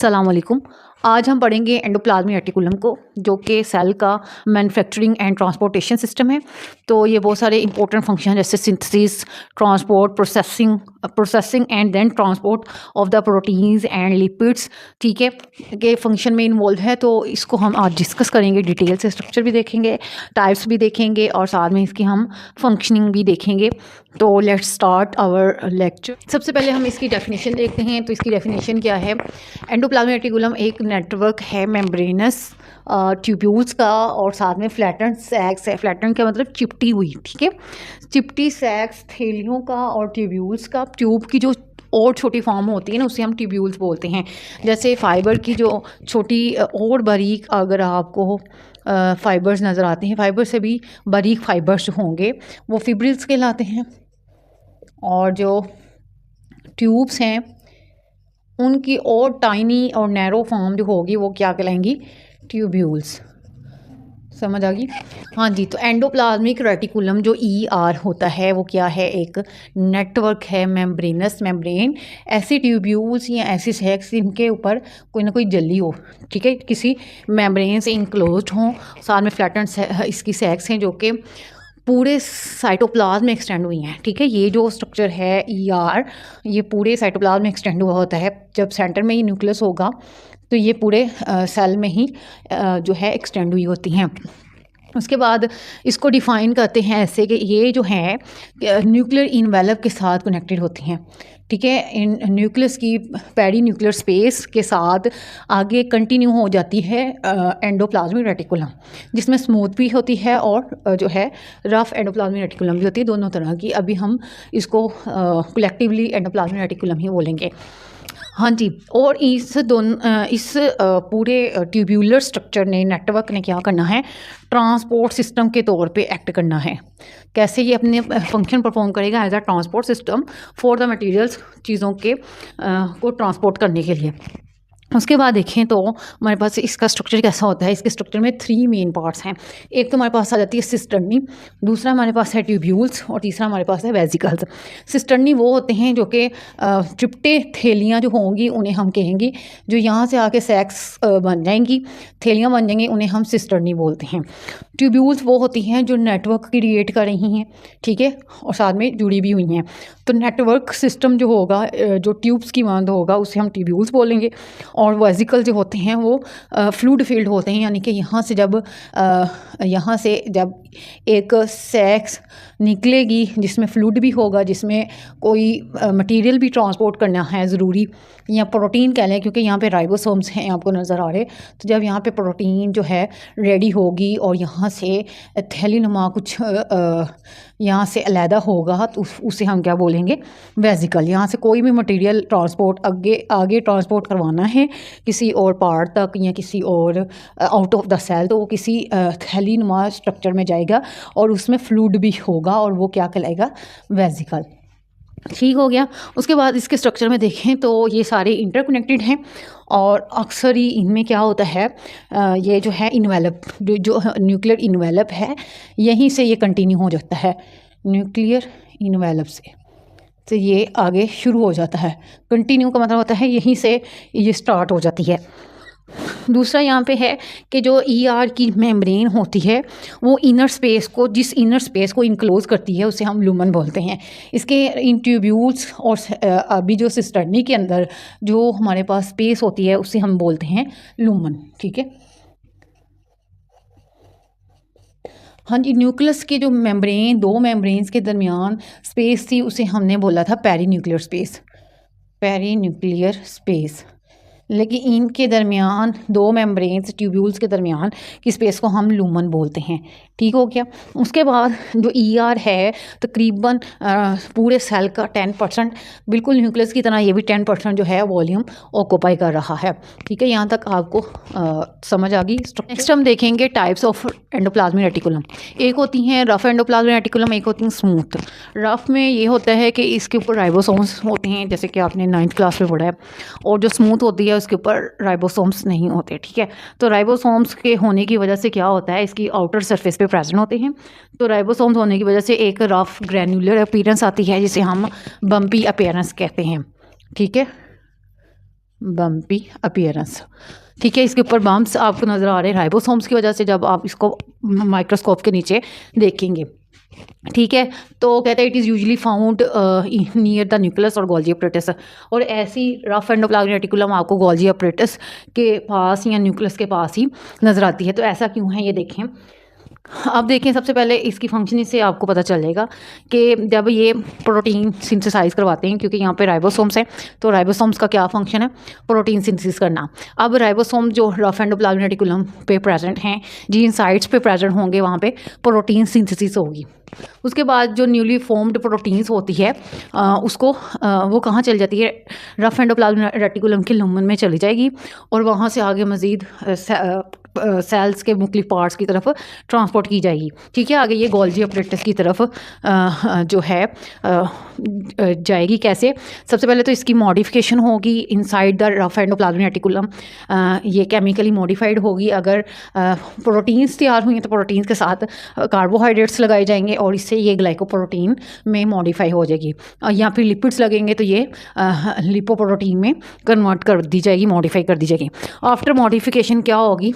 अस्सलाम वालेकुम। आज हम पढ़ेंगे एंडोप्लाज्मिक रेटिकुलम को, जो कि सेल का मैन्युफैक्चरिंग एंड ट्रांसपोर्टेशन सिस्टम है। तो ये बहुत सारे इंपॉर्टेंट फंक्शन जैसे synthesis, transport, processing and then transport of the proteins and lipids, ठीक है, के फंक्शन में इन्वॉल्व है। तो इसको हम आज डिस्कस करेंगे, डिटेल से स्ट्रक्चर भी देखेंगे, टाइप्स भी देखेंगे और साथ में इसकी हम फंक्शनिंग भी देखेंगे। तो लेट्स स्टार्ट आवर लेक्चर। सबसे पहले हम इसकी डेफिनेशन देखते हैं। तो इसकी डेफिनेशन क्या है? एंडोप्लाज्मिक रेटिकुलम एक नेटवर्क है मेम्ब्रेनस ट्यूब्यूल्स का और साथ में फ्लैटन सैक्स है। फ्लैटन का मतलब चिपटी हुई, ठीक है, चिपटी सैक्स थैलियों का और ट्यूब्यूल्स का। ट्यूब की जो और छोटी फॉर्म होती है ना, उसे हम ट्यूब्यूल्स बोलते हैं। जैसे फाइबर की जो छोटी और बारीक, अगर आपको फाइबर्स नज़र आते हैं, फाइबर से भी बारीक फाइबर्स जो होंगे वो फिब्रिल्स कहलाते हैं। और जो ट्यूब्स हैं उनकी और टाइनी और नैरो फॉर्म जो होगी वो क्या कहलाएंगी? ट्यूब्यूल्स। समझ आ गई? हाँ जी। तो एंडोप्लाज्मिक रेटिकुलम जो ER होता है वो क्या है? एक नेटवर्क है मेम्ब्रेनस, मेम्ब्रेन, ऐसी ट्यूब्यूल्स या ऐसी सैक्स जिनके ऊपर कोई ना कोई जली हो, ठीक है, किसी मेम्ब्रेन से इंक्लोज्ड हों। साथ में फ्लैटन इसकी सैक्स हैं जो कि पूरे साइटोप्लाज्म में एक्सटेंड हुई हैं, ठीक है। ये जो स्ट्रक्चर है ER, ये पूरे साइटोप्लाज्म में एक्सटेंड हुआ होता है। जब सेंटर में ही न्यूक्लियस होगा तो ये पूरे सेल में ही जो है एक्सटेंड हुई होती हैं। उसके बाद इसको डिफ़ाइन करते हैं ऐसे कि ये जो है न्यूक्लियर इनवेलप के साथ कनेक्टेड होती हैं, ठीक है। इन न्यूक्लियस की पेरी न्यूक्लियर स्पेस के साथ आगे कंटिन्यू हो जाती है एंडोप्लाज्मिक रेटिकुलम, जिसमें स्मूथ भी होती है और जो है रफ एंडोप्लाज्मिक रेटिकुलम भी होती है, दोनों तरह की। अभी हम इसको कलेक्टिवली एंडोप्लाज्मिक रेटिकुलम ही बोलेंगे। हाँ जी। और इस पूरे ट्यूब्यूलर स्ट्रक्चर ने, नेटवर्क ने क्या करना है? ट्रांसपोर्ट सिस्टम के तौर पे एक्ट करना है। कैसे ये अपने फंक्शन परफॉर्म करेगा? As a transport system for the materials, चीज़ों के को ट्रांसपोर्ट करने के लिए। उसके बाद देखें तो हमारे पास इसका स्ट्रक्चर कैसा होता है। इसके स्ट्रक्चर में 3 मेन पार्ट्स हैं। एक तो हमारे पास आ जाती है सिस्टर्नी, दूसरा हमारे पास है ट्यूब्यूल्स और तीसरा हमारे पास है वेसिकल्स। सिस्टर्नी वो होते हैं जो कि चिपटे थैलियाँ जो होंगी उन्हें हम कहेंगे, जो यहाँ से आके सैक्स बन जाएंगी, थैलियाँ बन जाएंगी, उन्हें हम सिस्टर्नी बोलते हैं। ट्यूब्यूल्स वो होती हैं जो नेटवर्क क्रिएट कर रही हैं, ठीक है, और साथ में जुड़ी भी हुई हैं। तो नेटवर्क सिस्टम जो होगा, जो ट्यूब्स की मांद होगा, उसे हम ट्यूब्यूल्स बोलेंगे। और वेसिकल जो होते हैं वो फ्लूइड फील्ड होते हैं, यानी कि यहाँ से जब एक सैक्स निकलेगी जिसमें फ्लूइड भी होगा, जिसमें कोई मटेरियल भी ट्रांसपोर्ट करना है ज़रूरी, या प्रोटीन कह लें, क्योंकि यहाँ पे राइबोसोम्स हैं आपको नज़र आ रहे। तो जब यहाँ पे प्रोटीन जो है रेडी होगी और यहाँ से थैलीनुमा कुछ यहाँ से अलहदा होगा, तो उसे हम क्या बोलेंगे? वेसिकल। यहाँ से कोई भी मटेरियल ट्रांसपोर्ट आगे ट्रांसपोर्ट करवाना है किसी और पार्ट तक या किसी और आउट ऑफ द सेल, तो वो किसी थैलीनुमा स्ट्रक्चर में जाएगा और उसमें फ्लूइड भी होगा और वो क्या कहलाएगा? वेसिकल। ठीक हो गया। उसके बाद इसके स्ट्रक्चर में देखें तो ये सारे इंटरकनेक्टेड हैं और अक्सर ही इनमें क्या होता है, ये जो है इन्वेलप, जो न्यूक्लियर इन्वेलप है, यहीं से ये कंटिन्यू हो जाता है। न्यूक्लियर इन्वेलप से तो ये आगे शुरू हो जाता है। कंटिन्यू का मतलब होता है यहीं से ये स्टार्ट हो जाती है। दूसरा यहाँ पे है कि जो ER की मेम्ब्रेन होती है वो जिस इनर स्पेस को इनक्लोज करती है उसे हम लुमन बोलते हैं। इसके इन ट्यूब्यूल्स और अभी जो सिस्टर्नी के अंदर जो हमारे पास स्पेस होती है उसे हम बोलते हैं लुमन, ठीक है। हाँ जी। न्यूक्लियस के जो दो मेम्ब्रेन्स के दरमियान स्पेस थी उसे हमने बोला था पेरीन्यूक्लियर स्पेस, पेरीन्यूक्लियर स्पेस। लेकिन इनके दरमियान, दो मेम्ब्रेन्स ट्यूब्यूल्स के दरमियान की स्पेस को हम लूमन बोलते हैं। ठीक हो गया। उसके बाद जो ER है तकरीबन पूरे सेल का 10%, बिल्कुल न्यूक्लियस की तरह ये भी 10% जो है वॉल्यूम ऑक्यूपाई कर रहा है। ठीक है, यहाँ तक आपको समझ आ गई। नेक्स्ट हम देखेंगे टाइप्स ऑफ एंडोप्लाज्मिक रेटिकुलम। एक होती हैं रफ एंडोप्लाज्मिक रेटिकुलम, एक होती हैं स्मूथ। रफ में ये होता है कि इसके ऊपर राइबोसोम्स होते हैं, जैसे कि आपने 9th क्लास में पढ़ा है, और जो स्मूथ होती है उसके ऊपर राइबोसोम्स नहीं होते। ठीक है, तो राइबोसोम्स के होने की वजह से क्या होता है, इसकी आउटर सरफेस पे प्रेजेंट होते हैं। तो राइबोसोम्स होने की वजह से एक रफ ग्रैनुलर अपीयरेंस आती है जिसे हम बम्पी अपीयरेंस कहते हैं। ठीक है, बम्पी अपीयरेंस। ठीक है, इसके ऊपर बम्प्स आपको नज़र आ रहे हैं राइबोसोम्स की वजह से जब आप इसको माइक्रोस्कोप के नीचे देखेंगे। ठीक है, तो कहते हैं it is usually found near the nucleus और गोल्जी अपरेटस। और ऐसी रफ एंडोप्लाज्मिक रेटिकुलम आपको गोल्जी अपरेटस के पास या न्यूक्लियस के पास ही नज़र आती है। तो ऐसा क्यों है ये देखें। अब देखें, सबसे पहले इसकी फंक्शनिंग से आपको पता चलेगा कि जब ये प्रोटीन सिंथेसाइज करवाते हैं, क्योंकि यहाँ पे राइबोसोम्स हैं, तो राइबोसोम्स का क्या फंक्शन है, प्रोटीन सिंथेसिस करना। अब राइबोसोम जो रफ एंडोप्लाज्मिक रेटिकुलम पे प्रेजेंट हैं, जिन साइट्स पे प्रेजेंट होंगे वहाँ पे प्रोटीन सिंथेसिस होगी। उसके बाद जो न्यूली फॉर्म्ड प्रोटीन्स होती है उसको वो कहाँ चली जाती है, रफ एंडोप्लाज्मिक रेटिकुलम के लुमेन में चली जाएगी और वहाँ से आगे मज़ीद सेल्स के मुख्तलिफ पार्ट्स की तरफ ट्रांसपोर्ट की जाएगी। ठीक है, आगे ये गोल्जी अपरेटस की तरफ जो है जाएगी। कैसे, सबसे पहले तो इसकी मॉडिफिकेशन होगी inside the rough endoplasmic reticulum. ये केमिकली मॉडिफाइड होगी। अगर प्रोटीन्स तैयार हुई हैं तो प्रोटीन्स के साथ कार्बोहाइड्रेट्स लगाए जाएंगे और इससे ये ग्लाइकोप्रोटीन में मॉडिफाई हो जाएगी। या फिर लिपिड्स लगेंगे तो ये लिपोप्रोटीन में कन्वर्ट कर दी जाएगी, मॉडिफाई कर दी जाएगी। आफ्टर मॉडिफिकेशन क्या होगी,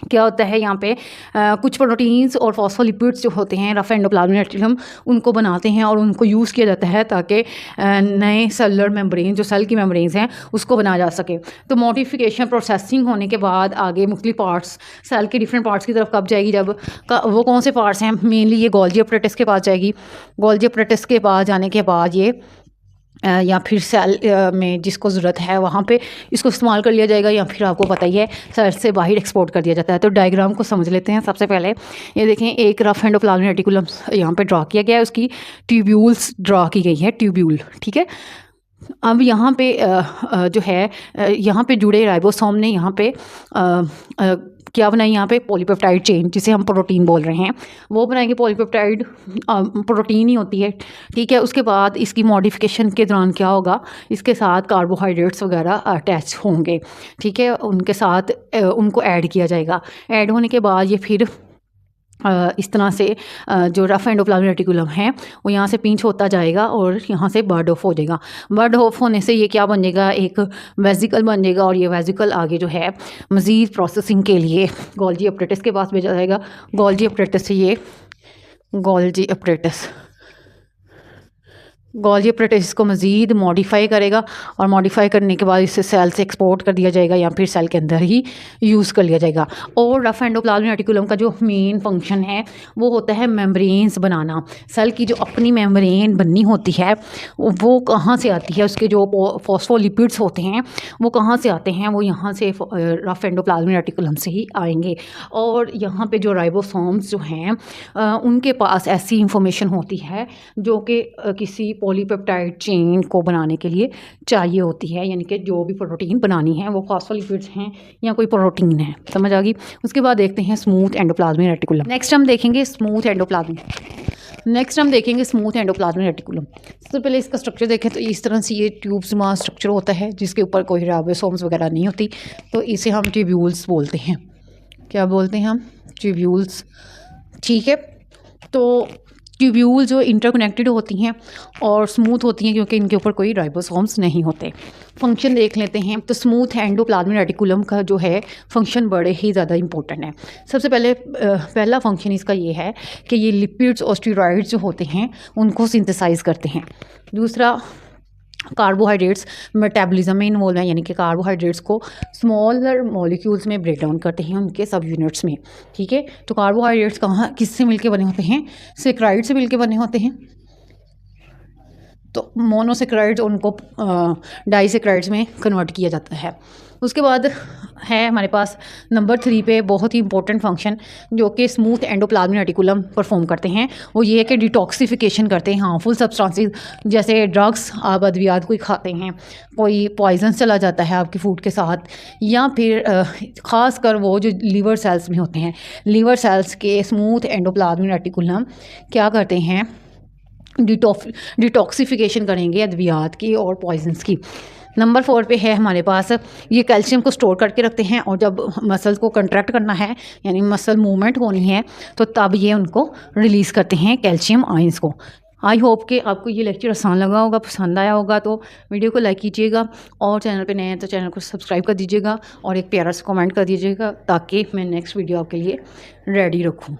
क्या होता है यहाँ पे कुछ प्रोटीन्स और फॉस्फोलिपिड्स जो होते हैं रफ एंडोप्लाज्मिक रेटिकुलम उनको बनाते हैं और उनको यूज़ किया जाता है ताकि नए सेलुलर मेम्ब्रेन जो सेल की मेम्ब्रेन्स हैं उसको बनाया जा सके। तो मॉडिफिकेशन प्रोसेसिंग होने के बाद आगे मुख्तलिफ पार्ट्स सेल के डिफरेंट पार्ट्स की तरफ कब जाएगी, जब वो कौन से पार्ट्स हैं, मेनली ये गोल्जी अपरेटस के पास जाएगी। गोल्जी अपरेटस के पास जाने के बाद ये या फिर सेल में जिसको ज़रूरत है वहाँ पे इसको इस्तेमाल कर लिया जाएगा, या फिर आपको पता ही है सेल से बाहर एक्सपोर्ट कर दिया जाता है। तो डायग्राम को समझ लेते हैं। सबसे पहले ये देखें, एक रफ एंडोप्लाज्मिक रेटिकुलम यहाँ पे ड्रा किया गया है, उसकी ट्यूब्यूल्स ड्रा की गई है, ट्यूब्यूल। ठीक है, अब यहाँ पे जो है यहाँ पे जुड़े राइबोसोम ने यहाँ पे क्या बनाई, यहाँ पे पॉलीपेप्टाइड चेन, जिसे हम प्रोटीन बोल रहे हैं, वो बनाएंगे। पॉलीपेप्टाइड प्रोटीन ही होती है। ठीक है, उसके बाद इसकी मॉडिफिकेशन के दौरान क्या होगा, इसके साथ कार्बोहाइड्रेट्स वगैरह अटैच होंगे। ठीक है, उनके साथ उनको ऐड किया जाएगा। ऐड होने के बाद ये फिर इस तरह से जो रफ एंडोप्लाज्मिक रेटिकुलम है वो यहाँ से पिंच होता जाएगा और यहाँ से बर्ड ऑफ हो जाएगा। बर्ड ऑफ होने से ये क्या बन जाएगा, एक वेजिकल बन जाएगा और ये वेजिकल आगे जो है मज़ीद प्रोसेसिंग के लिए गोल्जी अपरेटस के पास भेजा जाएगा। गोल्जी अपरेटस से ये गोल्जी अपरेटस को मज़ीद मॉडिफाई करेगा और मॉडिफाई करने के बाद इसे सेल से एक्सपोर्ट कर दिया जाएगा या फिर सेल के अंदर ही यूज़ कर लिया जाएगा। और रफ एंडोप्लाज्मिक रेटिकुलम का जो मेन फंक्शन है वो होता है मेम्ब्रेन्स बनाना। सेल की जो अपनी मेम्ब्रेन बननी होती है वो कहाँ से आती है, उसके जो फॉस्फोलिपिड्स होते हैं वो कहाँ से आते हैं, वो यहाँ से रफ एंडोप्लाज्मिक रेटिकुलम से ही आएंगे। और यहाँ पे जो राइबोसोम्स जो हैं उनके पास ऐसी इंफॉर्मेशन होती है जो कि किसी पॉलीपेप्टाइड चेन को बनाने के लिए चाहिए होती है, यानी कि जो भी प्रोटीन बनानी है वो फॉस्फोलिपिड्स हैं या कोई प्रोटीन है। समझ आ गई। उसके बाद देखते हैं स्मूथ एंडोप्लाज्मिक रेटिकुलम। नेक्स्ट हम देखेंगे स्मूथ एंडोप्लाज्मिक रेटिकुलम। सबसे पहले इसका स्ट्रक्चर देखें तो इस तरह से ये ट्यूब्सनुमा स्ट्रक्चर होता है जिसके ऊपर कोई राइबोसोम्स वगैरह नहीं होती, तो इसे हम ट्यूब्यूल्स बोलते हैं। क्या बोलते हैं हम, ट्यूब्यूल्स। ठीक है, तो ट्यूब्यूल जो इंटरकनेक्टेड होती हैं और स्मूथ होती हैं क्योंकि इनके ऊपर कोई राइबोसोम्स नहीं होते। फंक्शन देख लेते हैं। तो स्मूथ एंडोप्लाज्मिक रेटिकुलम का जो है फंक्शन बड़े ही ज़्यादा इंपॉर्टेंट है। सबसे पहले पहला फंक्शन इसका ये है कि ये लिपिड्स और स्टेरॉइड्स जो होते हैं उनको सिंथेसाइज करते हैं। दूसरा, कार्बोहाइड्रेट्स मेटाबॉलिज्म में इन्वॉल्व है, यानी कि कार्बोहाइड्रेट्स को स्मॉलर मॉलिक्यूल्स में ब्रेक डाउन करते हैं उनके सब यूनिट्स में। ठीक है, तो कार्बोहाइड्रेट्स कहाँ किससे मिलके बने होते हैं, सेक्राइड से मिलके बने होते हैं। तो मोनोसेक्राइड्स उनको डाइसेक्राइड्स में कन्वर्ट किया जाता है। उसके बाद है हमारे पास नंबर 3 पे बहुत ही इंपॉर्टेंट फंक्शन जो कि स्मूथ एंडोप्लाज्मिक रेटिकुलम परफॉर्म करते हैं, वो ये है कि डिटॉक्सिफिकेशन करते हैं हार्मफुल सब्सटेंसेस। जैसे ड्रग्स आप अद्वियात कोई खाते हैं, कोई पॉइजन चला जाता है आपकी फूड के साथ, या फिर ख़ास कर वो जो लीवर सेल्स में होते हैं, लीवर सेल्स के स्मूथ एंडोप्लाज्मिक रेटिकुलम क्या करते हैं, डिटॉक्सिफिकेशन करेंगे अद्वियात की और पॉइजन्स की। नंबर 4 पे है हमारे पास, ये कैल्शियम को स्टोर करके रखते हैं और जब मसल्स को कंट्रैक्ट करना है यानी मसल मूवमेंट होनी है तो तब ये उनको रिलीज़ करते हैं कैल्शियम आयंस को। आई होप कि आपको ये लेक्चर आसान लगा होगा, पसंद आया होगा। तो वीडियो को लाइक कीजिएगा और चैनल पे नए हैं तो चैनल को सब्सक्राइब कर दीजिएगा और एक प्यारा सा कमेंट कर दीजिएगा ताकि मैं नेक्स्ट वीडियो आपके लिए रेडी रखूँ।